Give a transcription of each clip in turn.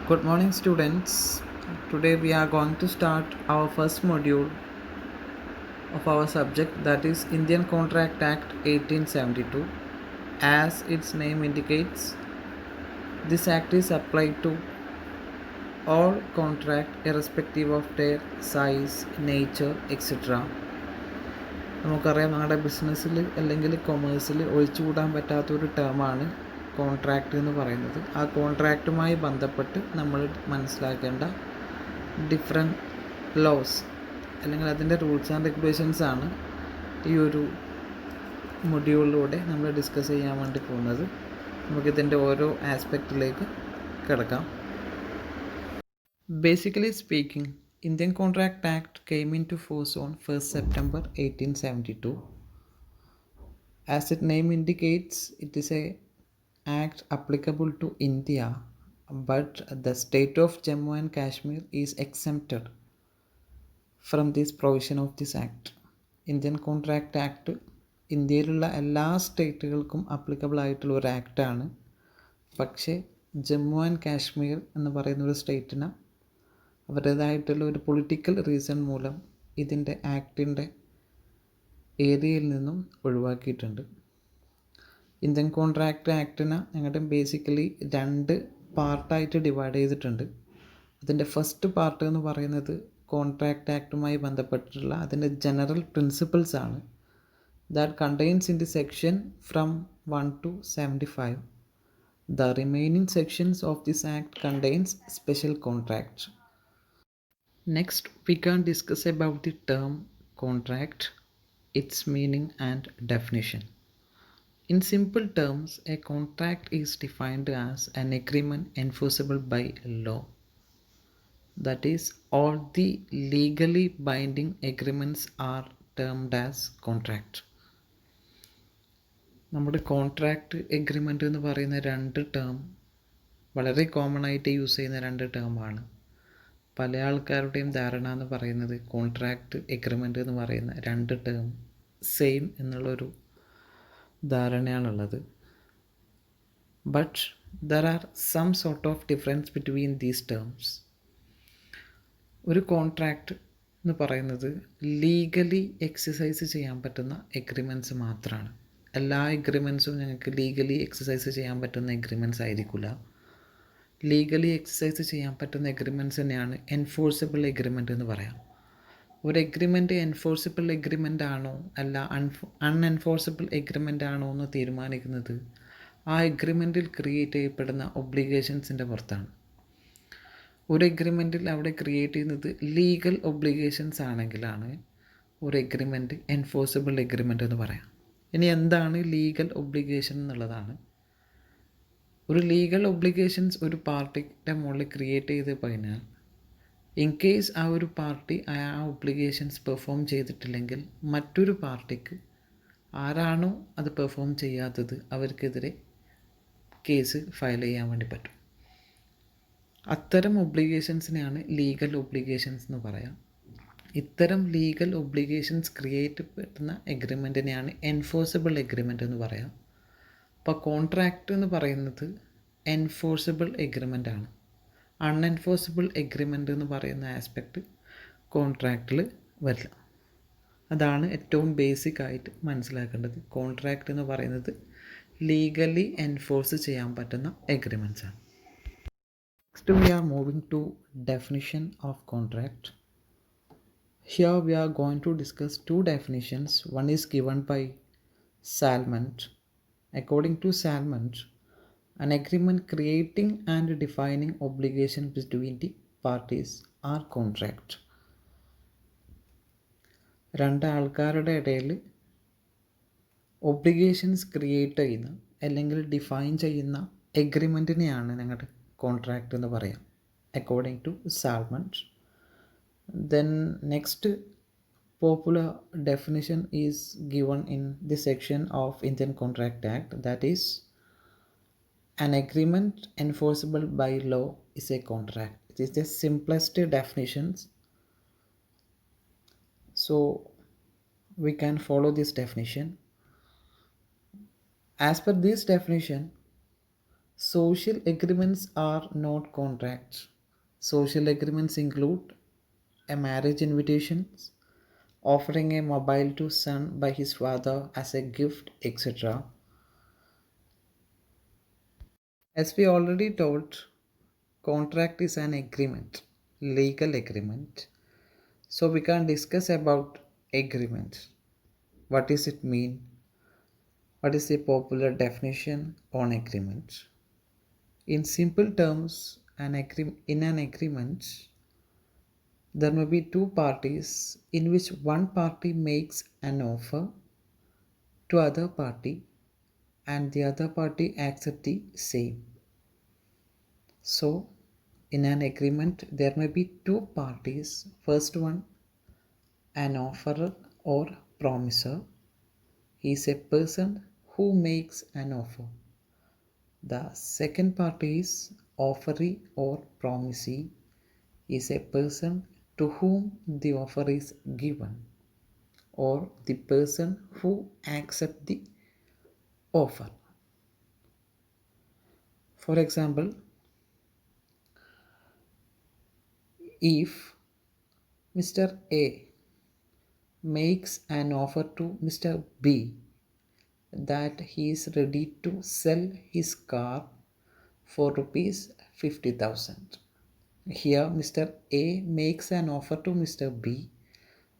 Good morning, students. Today we are going to start our first module of our subject, that is Indian Contract Act 1872. As its name indicates, this act is applied to all contract irrespective of their size, nature, etc. നമുക്കറിയാം, നമ്മുടെ ബിസിനസ്സിൽ അല്ലെങ്കിൽ കൊമേഴ്സിൽ ഒഴിച്ചുകൂടാൻ പറ്റാത്തൊരു ടേമാണ് contract എന്ന് പറയുന്നത്. ആ കോൺട്രാക്റ്റുമായി ബന്ധപ്പെട്ട് നമ്മൾ മനസ്സിലാക്കേണ്ട ഡിഫറെൻറ്റ് ലോസ് അല്ലെങ്കിൽ അതിൻ്റെ റൂൾസ് ആൻഡ് റെഗുലേഷൻസ് ആണ് ഈ ഒരു മൊഡ്യൂളിലൂടെ നമ്മൾ ഡിസ്കസ് ചെയ്യാൻ വേണ്ടി പോകുന്നത്. നമുക്കിതിൻ്റെ ഓരോ ആസ്പെക്റ്റിലേക്ക് കിടക്കാം. Basically speaking, Indian Contract Act came into force on 1st September 1872. As its name indicates, it is a act applicable to India, but the state of Jammu and Kashmir is exempted from this provision of this act. Indian Contract Act ഇന്ത്യയിലുള്ള എല്ലാ സ്റ്റേറ്റുകൾക്കും applicable ആയിട്ടുള്ള ഒരു ആക്റ്റാണ്. പക്ഷേ Jammu and Kashmir എന്ന് പറയുന്ന ഒരു സ്റ്റേറ്റിന് അവരുടേതായിട്ടുള്ള ഒരു പൊളിറ്റിക്കൽ റീസൺ മൂലം ഇതിൻ്റെ ആക്ടിൻ്റെ ഏരിയയിൽ നിന്നും ഒഴിവാക്കിയിട്ടുണ്ട്. ഇന്ത്യൻ കോൺട്രാക്റ്റ് ആക്ടിനെ ഞങ്ങളുടെ ബേസിക്കലി രണ്ട് പാർട്ടായിട്ട് ഡിവൈഡ് ചെയ്തിട്ടുണ്ട്. അതിൻ്റെ ഫസ്റ്റ് പാർട്ട് എന്ന് പറയുന്നത് കോൺട്രാക്റ്റ് ആക്ടുമായി ബന്ധപ്പെട്ടിട്ടുള്ള അതിൻ്റെ ജനറൽ പ്രിൻസിപ്പിൾസ് ആണ്. that contains in the section from 1 to 75. The remaining sections of this act contains special contracts. Next, we can discuss about the term contract, its meaning and definition. In simple terms, a contract is defined as an agreement enforceable by law. That is, all the legally binding agreements are termed as contract. നമ്മുടെ contract agreement എന്ന് പറയുന്ന രണ്ട് term വളരെ common ആയിട്ട് use ചെയ്യുന്ന രണ്ട് ടേമാണ്. പല ആൾക്കാരുടെയും ധാരണ എന്ന് പറയുന്നത് കോൺട്രാക്റ്റ് എഗ്രിമെൻ്റ് എന്ന് പറയുന്ന രണ്ട് ടേം സെയിം എന്നുള്ളൊരു ധാരണയാണുള്ളത്. But there are some sort of difference between these terms. ഒരു കോൺട്രാക്റ്റ് എന്ന് പറയുന്നത് ലീഗലി എക്സസൈസ് ചെയ്യാൻ പറ്റുന്ന എഗ്രിമെൻറ്റ്സ് മാത്രമാണ്. എല്ലാ എഗ്രിമെൻറ്റ്സും ഞങ്ങൾക്ക് ലീഗലി എക്സസൈസ് ചെയ്യാൻ പറ്റുന്ന എഗ്രിമെൻറ്റ്സ് ആയിരിക്കില്ല. ലീഗലി എക്സസൈസ് ചെയ്യാൻ പറ്റുന്ന എഗ്രിമെൻറ്റ്സ് തന്നെയാണ് എൻഫോഴ്സിബിൾ എഗ്രിമെൻ്റ് എന്ന് പറയാം. ഒരു എഗ്രിമെൻ്റ് എൻഫോഴ്സിബിൾ എഗ്രിമെൻ്റ് ആണോ അല്ല അൺഎൻഫോഴ്സിബിൾ എഗ്രിമെൻ്റ് ആണോ എന്ന് തീരുമാനിക്കുന്നത് ആ എഗ്രിമെൻറ്റിൽ ക്രിയേറ്റ് ചെയ്യപ്പെടുന്ന ഒബ്ലിഗേഷൻസിൻ്റെ പുറത്താണ്. ഒരു എഗ്രിമെൻറ്റിൽ അവിടെ ക്രിയേറ്റ് ചെയ്യുന്നത് ലീഗൽ ഒബ്ലിഗേഷൻസ് ആണെങ്കിലാണ് ഒരു എഗ്രിമെൻറ്റ് എൻഫോഴ്സിബിൾ എഗ്രിമെൻ്റ് എന്ന് പറയാം. ഇനി എന്താണ് ലീഗൽ ഒബ്ലിഗേഷൻ എന്നുള്ളതാണ്. ഒരു ലീഗൽ ഒബ്ലിഗേഷൻസ് ഒരു പാർട്ടിയുടെ മുകളിൽ ക്രിയേറ്റ് ചെയ്ത് കഴിഞ്ഞാൽ ഇൻ കേസ് ആ ഒരു പാർട്ടി ആ ഒബ്ലിഗേഷൻസ് പെർഫോം ചെയ്തിട്ടില്ലെങ്കിൽ മറ്റൊരു പാർട്ടിക്ക് ആരാണോ അത് പെർഫോം ചെയ്യാത്തത് അവർക്കെതിരെ കേസ് ഫയൽ ചെയ്യാൻ വേണ്ടി പറ്റും. അത്തരം ഒബ്ലിഗേഷൻസിനെയാണ് ലീഗൽ ഒബ്ലിഗേഷൻസ് എന്ന് പറയാം. ഇത്തരം ലീഗൽ ഒബ്ലിഗേഷൻസ് ക്രിയേറ്റ് പറ്റുന്ന എഗ്രിമെൻറ്റിനെയാണ് എൻഫോഴ്സിബിൾ എഗ്രിമെൻ്റ് എന്ന് പറയാം. അപ്പോൾ കോൺട്രാക്റ്റ് എന്ന് പറയുന്നത് എൻഫോഴ്സിബിൾ എഗ്രിമെൻ്റ് ആണ്. അൺഎൻഫോഴ്സിബിൾ എഗ്രിമെൻ്റ് എന്ന് പറയുന്ന ആസ്പെക്റ്റ് കോൺട്രാക്റ്റിൽ വരില്ല. അതാണ് ഏറ്റവും ബേസിക് ആയിട്ട് മനസ്സിലാക്കേണ്ടത്. കോൺട്രാക്റ്റ് എന്ന് പറയുന്നത് ലീഗലി എൻഫോഴ്സ് ചെയ്യാൻ പറ്റുന്ന എഗ്രിമെൻറ്റ്സ് ആണ്. Next we are moving to definition of contract. Here we are going to discuss two definitions. One is given by Salmond. According to Salmond, an agreement creating and defining obligations between the parties are contract. രണ്ട് ആൾക്കാരുടെ ഇടയിൽ obligations create ചെയ്യുന്ന അല്ലെങ്കിൽ define ചെയ്യുന്ന എഗ്രിമെൻറ്റിനെയാണ് ഞങ്ങളുടെ contract എന്ന് പറയാം, according to Salmond. Then next popular definition is given in this section of Indian Contract Act, that is, an agreement enforceable by law is a contract. It is the simplest definitions, so we can follow this definition. As per this definition, Social agreements are not contracts. Social agreements include a marriage invitation, offering a mobile to son by his father as a gift, etc. As we already told, contract is an agreement, legal agreement. So we can discuss about agreement. What does it mean? What is the popular definition on agreement? In simple terms, in an agreement, there may be two parties in which one party makes an offer to other party and the other party accept the same. So in an agreement there may be two parties. First one, an offerer or promiser, is a person who makes an offer. The second party is offeree or promisee, is a person to whom the offer is given or the person who accepts the offer. For example, if Mr. A makes an offer to Mr. B that he is ready to sell his car for rupees 50,000. Here Mr. A makes an offer to Mr. B.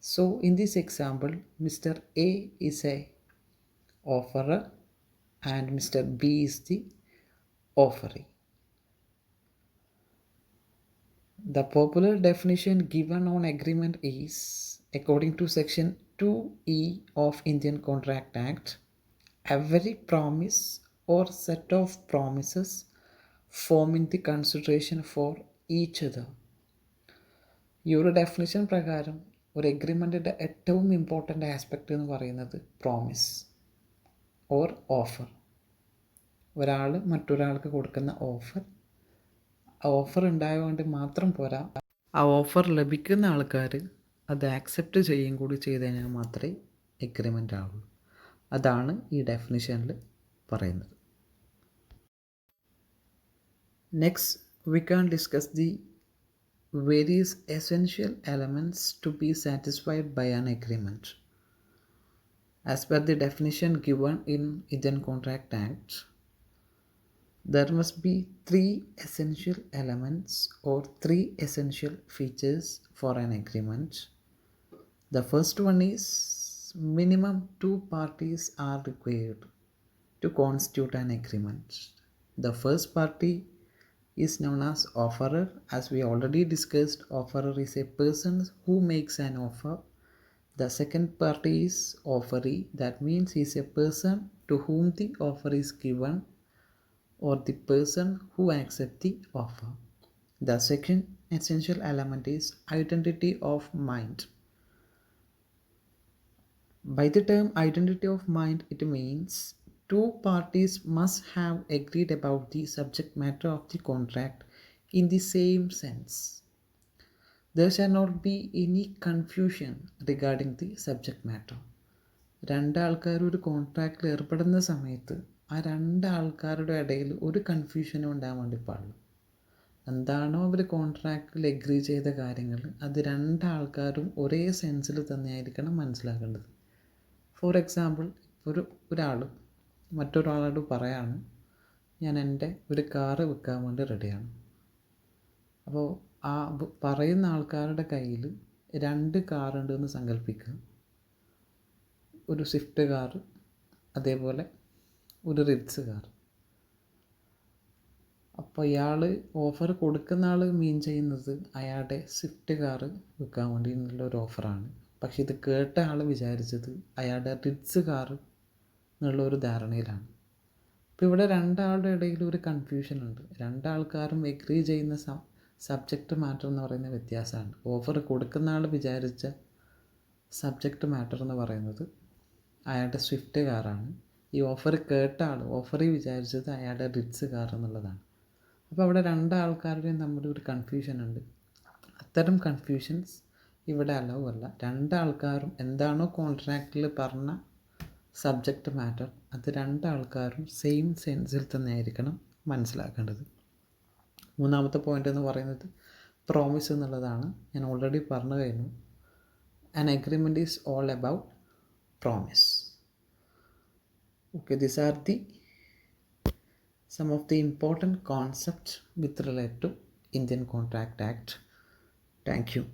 So in this example, Mr. A is a offerer and Mr. B is the offeree. The popular definition given on agreement is, according to section 2E of Indian Contract Act, every promise or set of promises forming the consideration for each other. ഈ ഒരു definition പ്രകാരം ഒരു എഗ്രിമെൻറ്റിൻ്റെ ഏറ്റവും important aspect എന്ന് പറയുന്നത് promise or offer. ഒരാൾ മറ്റൊരാൾക്ക് കൊടുക്കുന്ന ഓഫർ ഉണ്ടായതുകൊണ്ട് മാത്രം പോരാ, ആ ഓഫർ ലഭിക്കുന്ന ആൾക്കാർ അത് ആക്സെപ്റ്റ് ചെയ്യുകയും കൂടി ചെയ്ത് കഴിഞ്ഞാൽ മാത്രമേ എഗ്രിമെൻ്റ് ആവുള്ളൂ. അതാണ് ഈ ഡെഫിനിഷനിൽ പറയുന്നത്. Next we can discuss the various essential elements to be satisfied by an agreement. As per the definition given in Indian Contract Act, there must be three essential elements or three essential features for an agreement. The first one is minimum two parties are required to constitute an agreement. The first party is known as offerer. As we already discussed, offerer is a person who makes an offer. The second party is offeree. That means he is a person to whom the offer is given or the person who accepts the offer. The second essential element is identity of mind. By the term identity of mind, it means two parties must have agreed about the subject matter of the contract in the same sense. There shall not be any confusion regarding the subject matter. രണ്ടാൾക്കാർ ഒരു കോൺട്രാക്റ്റിൽ ഏർപ്പെടുന്ന സമയത്ത് ആ രണ്ടാൾക്കാരുടെ ഇടയിൽ ഒരു കൺഫ്യൂഷനും ഉണ്ടാകാൻ വേണ്ടി പാടില്ല. എന്താണോ അവർ കോൺട്രാക്റ്റിൽ എഗ്രി ചെയ്ത കാര്യങ്ങൾ അത് രണ്ടാൾക്കാരും ഒരേ സെൻസിൽ തന്നെയായിരിക്കണം മനസ്സിലാക്കേണ്ടത്. ഫോർ എക്സാമ്പിൾ, ഒരാൾ മറ്റൊരാളോട് പറയാണ്, ഞാൻ എൻ്റെ ഒരു കാറ് വിൽക്കാൻ വേണ്ടി റെഡിയാണ്. അപ്പോൾ ആ പറയുന്ന ആൾക്കാരുടെ കയ്യിൽ രണ്ട് കാറുണ്ട് എന്ന് സങ്കല്പിക്കുക. ഒരു സ്വിഫ്റ്റ് കാറ്, അതേപോലെ ഒരു റിറ്റ്സ് കാർ. അപ്പോൾ ഇയാൾ ഓഫർ കൊടുക്കുന്ന ആൾ മീൻ ചെയ്യുന്നത് അയാളുടെ സ്വിഫ്റ്റ് കാറ് വിൽക്കാൻ വേണ്ടി എന്നുള്ള ഒരു ഓഫറാണ്. പക്ഷെ ഇത് കേട്ട ആൾ വിചാരിച്ചത് അയാളുടെ റിറ്റ്സ് കാറ് എന്നുള്ള ഒരു ധാരണയിലാണ്. അപ്പോൾ ഇവിടെ രണ്ടാളുടെ ഇടയിൽ ഒരു കൺഫ്യൂഷൻ ഉണ്ട്. രണ്ടാൾക്കാരും എഗ്രി ചെയ്യുന്ന സബ്ജക്റ്റ് മാറ്റർ എന്ന് പറയുന്ന വ്യത്യാസമാണ്. ഓഫർ കൊടുക്കുന്ന ആൾ വിചാരിച്ച സബ്ജക്റ്റ് മാറ്റർ എന്ന് പറയുന്നത് അയാളുടെ സ്വിഫ്റ്റ് കാറാണ്. ഈ ഓഫർ കേട്ട ആൾ ഓഫറിൽ വിചാരിച്ചത് അയാളുടെ റിറ്റ്സ് കാർ എന്നുള്ളതാണ്. അപ്പോൾ അവിടെ രണ്ടാൾക്കാരുടെയും തമ്മിൽ ഒരു കൺഫ്യൂഷൻ ഉണ്ട്. അത്തരം കൺഫ്യൂഷൻസ് ഇവിടെ അലൗ അല്ല. രണ്ടാൾക്കാരും എന്താണോ കോൺട്രാക്റ്റിൽ പറഞ്ഞ സബ്ജക്റ്റ് മാറ്റർ അത് രണ്ടാൾക്കാരും സെയിം സെൻസിൽ തന്നെ ആയിരിക്കണം മനസ്സിലാക്കേണ്ടത്. മൂന്നാമത്തെ പോയിൻ്റ് എന്ന് പറയുന്നത് പ്രോമിസ് എന്നുള്ളതാണ്. ഞാൻ ഓൾറെഡി പറഞ്ഞു കഴിഞ്ഞു. An agreement is all about promise. Okay, these are some of the important concepts with relate to Indian Contract Act. Thank you.